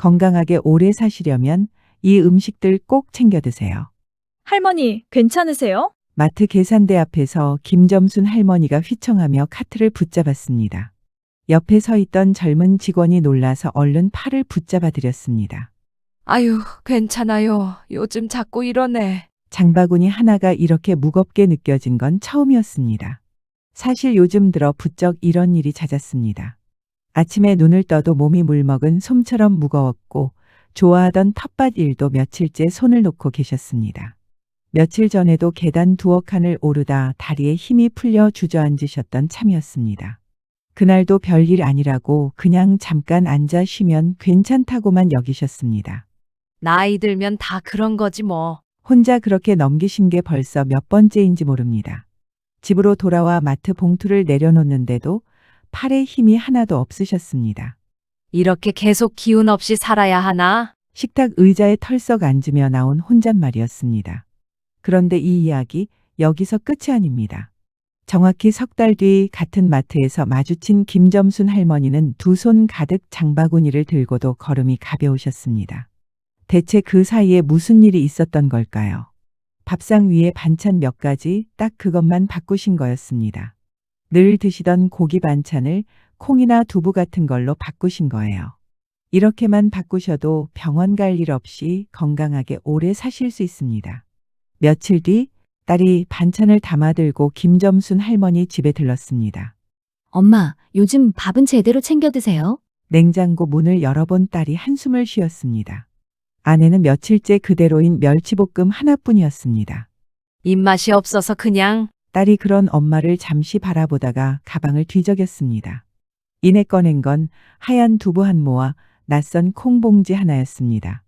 건강하게 오래 사시려면 이 음식들 꼭 챙겨 드세요. 할머니, 괜찮으세요? 마트 계산대 앞에서 김점순 할머니가 휘청하며 카트를 붙잡았습니다. 옆에 서 있던 젊은 직원이 놀라서 얼른 팔을 붙잡아 드렸습니다. 아유, 괜찮아요. 요즘 자꾸 이러네. 장바구니 하나가 이렇게 무겁게 느껴진 건 처음이었습니다. 사실 요즘 들어 부쩍 이런 일이 잦았습니다. 아침에 눈을 떠도 몸이 물먹은 솜처럼 무거웠고 좋아하던 텃밭 일도 며칠째 손을 놓고 계셨습니다. 며칠 전에도 계단 두어 칸을 오르다 다리에 힘이 풀려 주저앉으셨던 참이었습니다. 그날도 별일 아니라고 그냥 잠깐 앉아 쉬면 괜찮다고만 여기셨습니다. 나이 들면 다 그런 거지 뭐. 혼자 그렇게 넘기신 게 벌써 몇 번째인지 모릅니다. 집으로 돌아와 마트 봉투를 내려놓는데도 팔에 힘이 하나도 없으셨습니다. 이렇게 계속 기운 없이 살아야 하나? 식탁 의자에 털썩 앉으며 나온 혼잣말이었습니다. 그런데 이 이야기 여기서 끝이 아닙니다. 정확히 석 달 뒤 같은 마트에서 마주친 김점순 할머니는 두 손 가득 장바구니를 들고도 걸음이 가벼우셨습니다. 대체 그 사이에 무슨 일이 있었던 걸까요? 밥상 위에 반찬 몇 가지 딱 그것만 바꾸신 거였습니다. 늘 드시던 고기 반찬을 콩이나 두부 같은 걸로 바꾸신 거예요. 이렇게만 바꾸셔도 병원 갈 일 없이 건강하게 오래 사실 수 있습니다. 며칠 뒤 딸이 반찬을 담아들고 김점순 할머니 집에 들렀습니다. 엄마, 요즘 밥은 제대로 챙겨 드세요? 냉장고 문을 열어본 딸이 한숨을 쉬었습니다. 안에는 며칠째 그대로인 멸치볶음 하나뿐이었습니다. 입맛이 없어서 그냥. 딸이 그런 엄마를 잠시 바라보다가 가방을 뒤적였습니다. 이내 꺼낸 건 하얀 두부 한 모와 낯선 콩봉지 하나였습니다.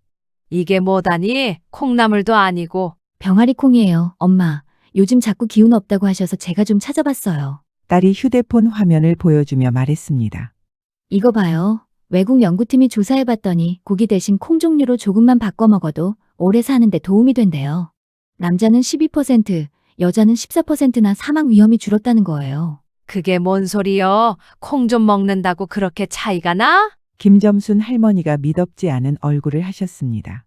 이게 뭐다니? 콩나물도 아니고. 병아리 콩이에요, 엄마. 요즘 자꾸 기운 없다고 하셔서 제가 좀 찾아봤어요. 딸이 휴대폰 화면을 보여주며 말했습니다. 이거 봐요. 외국 연구팀이 조사해봤더니 고기 대신 콩 종류로 조금만 바꿔 먹어도 오래 사는데 도움이 된대요. 남자는 12%, 여자는 14%나 사망 위험이 줄었다는 거예요. 그게 뭔 소리여? 콩 좀 먹는다고 그렇게 차이가 나? 김점순 할머니가 미덥지 않은 얼굴을 하셨습니다.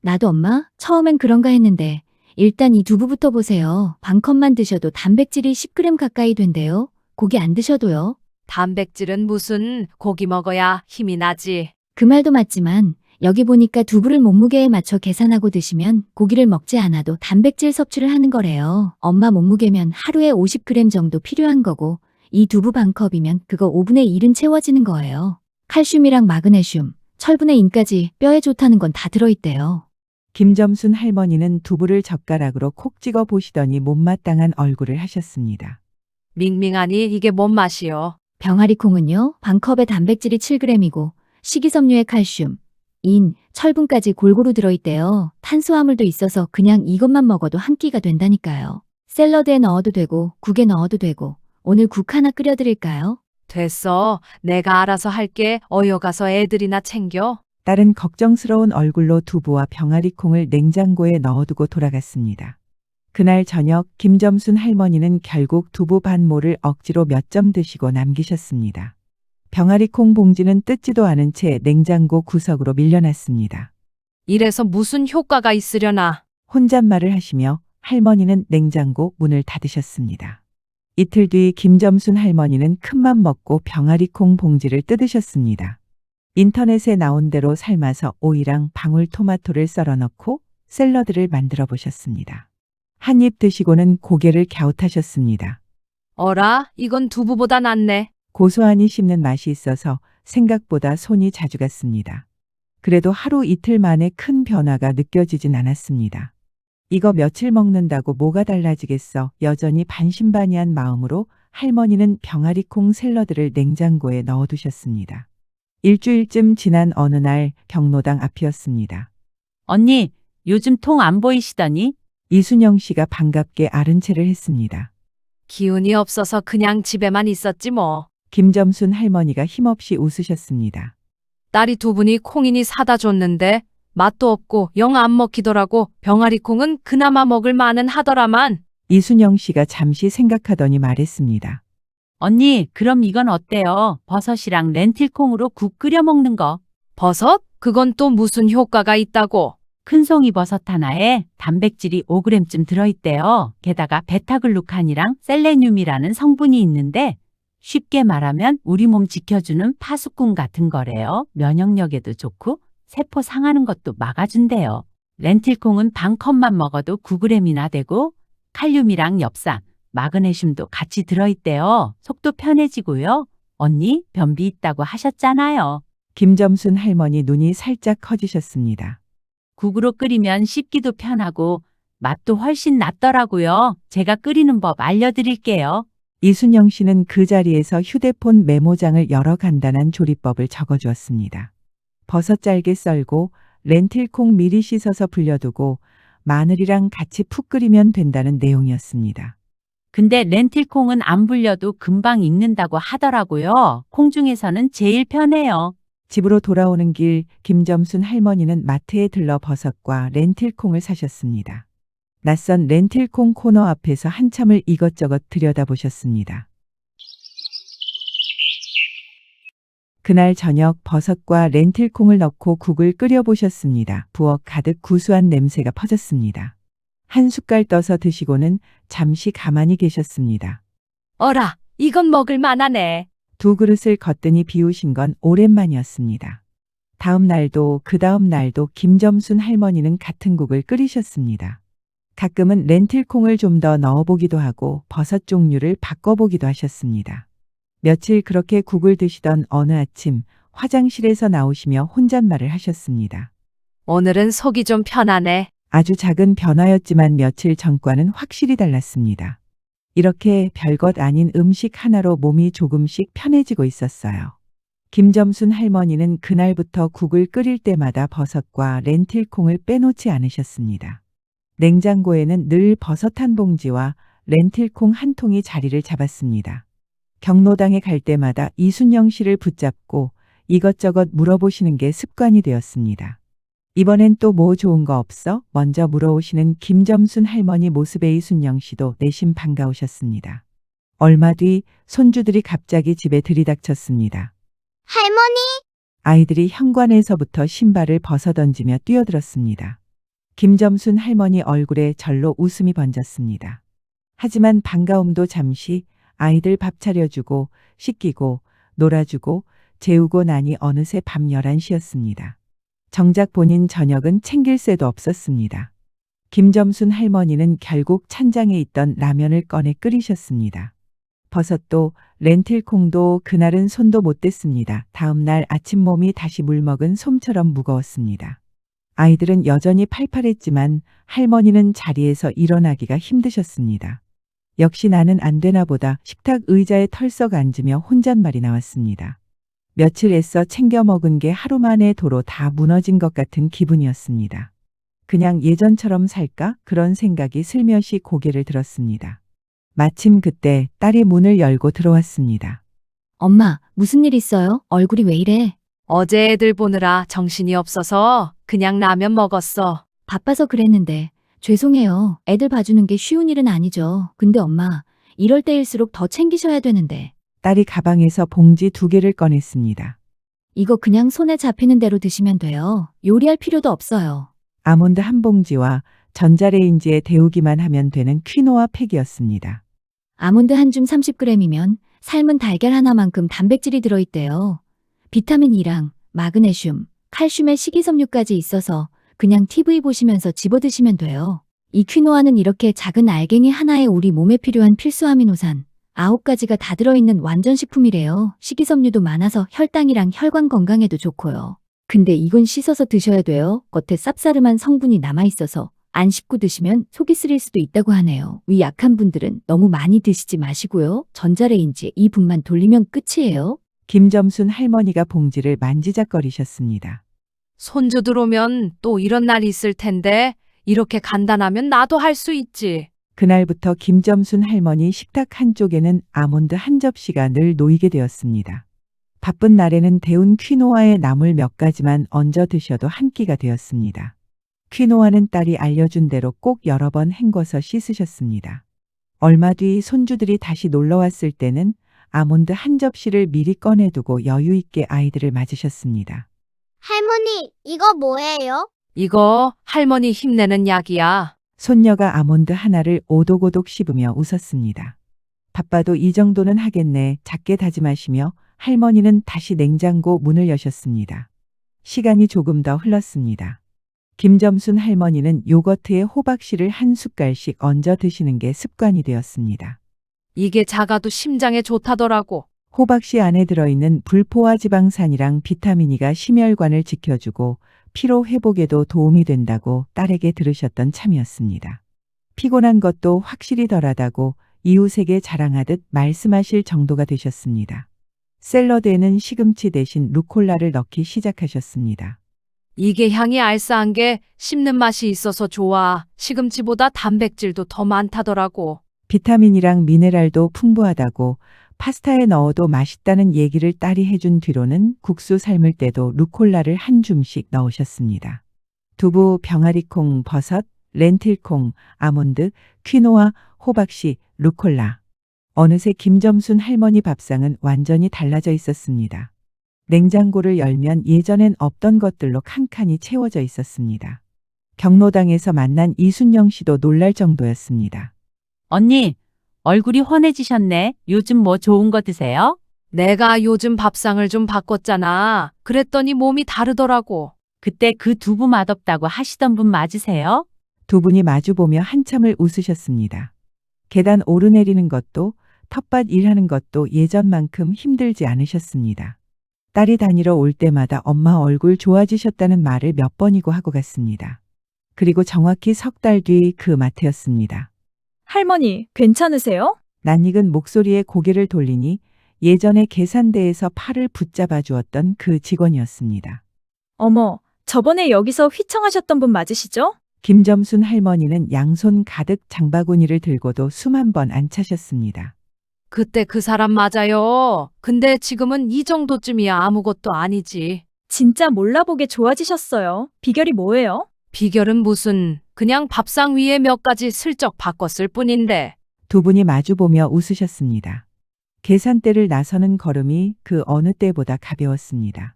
나도 엄마, 처음엔 그런가 했는데 일단 이 두부부터 보세요. 반컵만 드셔도 단백질이 10g 가까이 된대요. 고기 안 드셔도요. 단백질은 무슨 고기 먹어야 힘이 나지. 그 말도 맞지만 여기 보니까 두부를 몸무게에 맞춰 계산하고 드시면 고기를 먹지 않아도 단백질 섭취를 하는 거래요. 엄마 몸무게면 하루에 50g 정도 필요한 거고 이 두부 반컵이면 그거 5분의 1은 채워지는 거예요. 칼슘이랑 마그네슘, 철분의 인까지 뼈에 좋다는 건 다 들어있대요. 김점순 할머니는 두부를 젓가락으로 콕 찍어 보시더니 못마땅한 얼굴을 하셨습니다. 밍밍하니 이게 뭔 맛이요? 병아리 콩은요, 반컵에 단백질이 7g이고 식이섬유에 칼슘, 인, 철분까지 골고루 들어있대요. 탄수화물도 있어서 그냥 이것만 먹어도 한 끼가 된다니까요. 샐러드에 넣어도 되고 국에 넣어도 되고 오늘 국 하나 끓여드릴까요? 됐어. 내가 알아서 할게. 어여 가서 애들이나 챙겨. 딸은 걱정스러운 얼굴로 두부와 병아리 콩을 냉장고에 넣어두고 돌아갔습니다. 그날 저녁 김점순 할머니는 결국 두부 반모를 억지로 몇 점 드시고 남기셨습니다. 병아리 콩 봉지는 뜯지도 않은 채 냉장고 구석으로 밀려났습니다. 이래서 무슨 효과가 있으려나? 혼잣말을 하시며 할머니는 냉장고 문을 닫으셨습니다. 이틀 뒤 김점순 할머니는 큰맘 먹고 병아리 콩 봉지를 뜯으셨습니다. 인터넷에 나온 대로 삶아서 오이랑 방울토마토를 썰어 넣고 샐러드를 만들어 보셨습니다. 한 입 드시고는 고개를 갸웃하셨습니다. 어라, 이건 두부보다 낫네. 고소하니 씹는 맛이 있어서 생각보다 손이 자주 갔습니다. 그래도 하루 이틀 만에 큰 변화가 느껴지진 않았습니다. 이거 며칠 먹는다고 뭐가 달라지겠어. 여전히 반신반의한 마음으로 할머니는 병아리콩 샐러드를 냉장고에 넣어두셨습니다. 일주일쯤 지난 어느 날 경로당 앞이었습니다. 언니, 요즘 통 안 보이시더니? 이순영 씨가 반갑게 아른체를 했습니다. 기운이 없어서 그냥 집에만 있었지 뭐. 김점순 할머니가 힘없이 웃으셨습니다. 딸이 두 분이 콩이니 사다 줬는데 맛도 없고 영 안 먹히더라고. 병아리 콩은 그나마 먹을 만은 하더라만. 이순영 씨가 잠시 생각하더니 말했습니다. 언니, 그럼 이건 어때요? 버섯이랑 렌틸콩으로 국 끓여 먹는 거. 버섯? 그건 또 무슨 효과가 있다고? 큰 송이버섯 하나에 단백질이 5g쯤 들어있대요. 게다가 베타글루칸이랑 셀레늄이라는 성분이 있는데 쉽게 말하면 우리 몸 지켜주는 파수꾼 같은 거래요. 면역력에도 좋고 세포 상하는 것도 막아준대요. 렌틸콩은 반 컵만 먹어도 9g이나 되고 칼륨이랑 엽산, 마그네슘도 같이 들어있대요. 속도 편해지고요. 언니, 변비 있다고 하셨잖아요. 김점순 할머니 눈이 살짝 커지셨습니다. 국으로 끓이면 씹기도 편하고 맛도 훨씬 낫더라고요. 제가 끓이는 법 알려드릴게요. 이순영 씨는 그 자리에서 휴대폰 메모장을 열어 간단한 조리법을 적어주었습니다. 버섯 잘게 썰고 렌틸콩 미리 씻어서 불려두고 마늘이랑 같이 푹 끓이면 된다는 내용이었습니다. 근데 렌틸콩은 안 불려도 금방 익는다고 하더라고요. 콩 중에서는 제일 편해요. 집으로 돌아오는 길 김점순 할머니는 마트에 들러 버섯과 렌틸콩을 사셨습니다. 낯선 렌틸콩 코너 앞에서 한참을 이것저것 들여다보셨습니다. 그날 저녁 버섯과 렌틸콩을 넣고 국을 끓여보셨습니다. 부엌 가득 구수한 냄새가 퍼졌습니다. 한 숟갈 떠서 드시고는 잠시 가만히 계셨습니다. 어라, 이건 먹을 만하네. 두 그릇을 거뜬히 비우신 건 오랜만이었습니다. 다음 날도 그 다음 날도 김점순 할머니는 같은 국을 끓이셨습니다. 가끔은 렌틸콩을 좀 더 넣어보기도 하고 버섯 종류를 바꿔보기도 하셨습니다. 며칠 그렇게 국을 드시던 어느 아침 화장실에서 나오시며 혼잣말을 하셨습니다. 오늘은 속이 좀 편하네. 아주 작은 변화였지만 며칠 전과는 확실히 달랐습니다. 이렇게 별것 아닌 음식 하나로 몸이 조금씩 편해지고 있었어요. 김점순 할머니는 그날부터 국을 끓일 때마다 버섯과 렌틸콩을 빼놓지 않으셨습니다. 냉장고에는 늘 버섯 한 봉지와 렌틸콩 한 통이 자리를 잡았습니다. 경로당에 갈 때마다 이순영 씨를 붙잡고 이것저것 물어보시는 게 습관이 되었습니다. 이번엔 또 뭐 좋은 거 없어? 먼저 물어오시는 김점순 할머니 모습에 이순영 씨도 내심 반가우셨습니다. 얼마 뒤 손주들이 갑자기 집에 들이닥쳤습니다. 할머니, 아이들이 현관에서부터 신발을 벗어던지며 뛰어들었습니다. 김점순 할머니 얼굴에 절로 웃음이 번졌습니다. 하지만 반가움도 잠시 아이들 밥 차려주고 씻기고 놀아주고 재우고 나니 어느새 밤 11시였습니다. 정작 본인 저녁은 챙길 새도 없었습니다. 김점순 할머니는 결국 찬장에 있던 라면을 꺼내 끓이셨습니다. 버섯도 렌틸콩도 그날은 손도 못 댔습니다. 다음 날 아침 몸이 다시 물먹은 솜처럼 무거웠습니다. 아이들은 여전히 팔팔했지만 할머니는 자리에서 일어나기가 힘드셨습니다. 역시 나는 안 되나 보다 식탁 의자에 털썩 앉으며 혼잣말이 나왔습니다. 며칠 애써 챙겨 먹은 게 하루 만에 도로 다 무너진 것 같은 기분이었습니다. 그냥 예전처럼 살까? 그런 생각이 슬며시 고개를 들었습니다. 마침 그때 딸이 문을 열고 들어왔습니다. 엄마, 무슨 일 있어요? 얼굴이 왜 이래? 어제 애들 보느라 정신이 없어서 그냥 라면 먹었어. 바빠서 그랬는데. 죄송해요. 애들 봐주는 게 쉬운 일은 아니죠. 근데 엄마, 이럴 때일수록 더 챙기셔야 되는데. 딸이 가방에서 봉지 2개를 꺼냈습니다. 이거 그냥 손에 잡히는 대로 드시면 돼요. 요리할 필요도 없어요. 아몬드 한 봉지와 전자레인지에 데우기만 하면 되는 퀴노아 팩이었습니다. 아몬드 한 줌 30g이면 삶은 달걀 하나만큼 단백질이 들어있대요. 비타민 E랑 마그네슘, 칼슘의 식이섬유까지 있어서 그냥 TV 보시면서 집어 드시면 돼요. 이 퀴노아는 이렇게 작은 알갱이 하나에 우리 몸에 필요한 필수 아미노산 9가지가 다 들어있는 완전 식품이래요. 식이섬유도 많아서 혈당이랑 혈관 건강에도 좋고요. 근데 이건 씻어서 드셔야 돼요. 겉에 쌉싸름한 성분이 남아있어서 안 씻고 드시면 속이 쓰릴 수도 있다고 하네요. 위 약한 분들은 너무 많이 드시지 마시고요. 전자레인지에 2분만 돌리면 끝이에요. 김점순 할머니가 봉지를 만지작거리셨습니다. 손주들 오면 또 이런 날이 있을 텐데 이렇게 간단하면 나도 할 수 있지. 그날부터 김점순 할머니 식탁 한쪽에는 아몬드 한 접시가 늘 놓이게 되었습니다. 바쁜 날에는 데운 퀴노아의 나물 몇 가지만 얹어 드셔도 한 끼가 되었습니다. 퀴노아는 딸이 알려준 대로 꼭 여러 번 헹궈서 씻으셨습니다. 얼마 뒤 손주들이 다시 놀러 왔을 때는 아몬드 한 접시를 미리 꺼내두고 여유 있게 아이들을 맞으셨습니다. 할머니, 이거 뭐예요? 이거 할머니 힘내는 약이야. 손녀가 아몬드 하나를 오독오독 씹으며 웃었습니다. 바빠도 이 정도는 하겠네 작게 다짐하시며 할머니는 다시 냉장고 문을 여셨습니다. 시간이 조금 더 흘렀습니다. 김점순 할머니는 요거트에 호박씨를 한 숟갈씩 얹어 드시는 게 습관이 되었습니다. 이게 작아도 심장에 좋다더라고. 호박씨 안에 들어있는 불포화 지방산이랑 비타민이가 심혈관을 지켜주고 피로 회복에도 도움이 된다고 딸에게 들으셨던 참이었습니다. 피곤한 것도 확실히 덜하다고 이웃에게 자랑하듯 말씀하실 정도가 되셨습니다. 샐러드에는 시금치 대신 루콜라를 넣기 시작하셨습니다. 이게 향이 알싸한 게 씹는 맛이 있어서 좋아. 시금치보다 단백질도 더 많다더라고. 비타민이랑 미네랄도 풍부하다고 파스타에 넣어도 맛있다는 얘기를 딸이 해준 뒤로는 국수 삶을 때도 루콜라를 한 줌씩 넣으셨습니다. 두부, 병아리콩, 버섯, 렌틸콩, 아몬드, 퀴노아, 호박씨, 루콜라. 어느새 김점순 할머니 밥상은 완전히 달라져 있었습니다. 냉장고를 열면 예전엔 없던 것들로 칸칸이 채워져 있었습니다. 경로당에서 만난 이순영 씨도 놀랄 정도였습니다. 언니, 얼굴이 환해지셨네. 요즘 뭐 좋은 거 드세요? 내가 요즘 밥상을 좀 바꿨잖아. 그랬더니 몸이 다르더라고. 그때 그 두부 맛없다고 하시던 분 맞으세요? 두 분이 마주보며 한참을 웃으셨습니다. 계단 오르내리는 것도 텃밭 일하는 것도 예전만큼 힘들지 않으셨습니다. 딸이 다니러 올 때마다 엄마 얼굴 좋아지셨다는 말을 몇 번이고 하고 갔습니다. 그리고 정확히 석 달 뒤 그 마트였습니다. 할머니, 괜찮으세요? 낯익은 목소리에 고개를 돌리니 예전에 계산대에서 팔을 붙잡아 주었던 그 직원이었습니다. 어머, 저번에 여기서 휘청하셨던 분 맞으시죠? 김점순 할머니는 양손 가득 장바구니를 들고도 숨 한 번 안 차셨습니다. 그때 그 사람 맞아요. 근데 지금은 이 정도쯤이야 아무것도 아니지. 진짜 몰라보게 좋아지셨어요. 비결이 뭐예요? 비결은 무슨 그냥 밥상 위에 몇 가지 슬쩍 바꿨을 뿐인데. 두 분이 마주보며 웃으셨습니다. 계산대를 나서는 걸음이 그 어느 때보다 가벼웠습니다.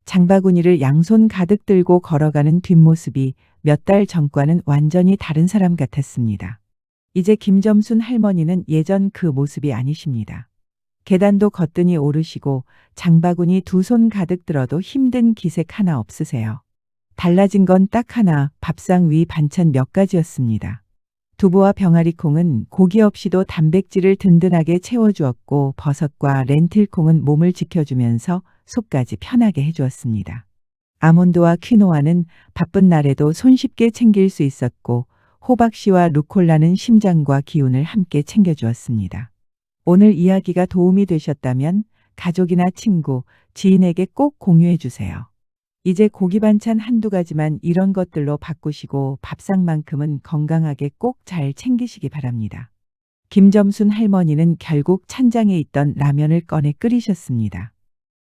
장바구니를 양손 가득 들고 걸어가는 뒷모습이 몇 달 전과는 완전히 다른 사람 같았습니다. 이제 김점순 할머니는 예전 그 모습이 아니십니다. 계단도 거뜬히 오르시고 장바구니 두 손 가득 들어도 힘든 기색 하나 없으세요. 달라진 건 딱 하나, 밥상 위 반찬 몇 가지였습니다. 두부와 병아리콩은 고기 없이도 단백질을 든든하게 채워주었고 버섯과 렌틸콩은 몸을 지켜주면서 속까지 편하게 해주었습니다. 아몬드와 퀴노아는 바쁜 날에도 손쉽게 챙길 수 있었고 호박씨와 루콜라는 심장과 기운을 함께 챙겨주었습니다. 오늘 이야기가 도움이 되셨다면 가족이나 친구, 지인에게 꼭 공유해 주세요. 이제 고기 반찬 한두 가지만 이런 것들로 바꾸시고 밥상만큼은 건강하게 꼭 잘 챙기시기 바랍니다. 김점순 할머니는 결국 찬장에 있던 라면을 꺼내 끓이셨습니다.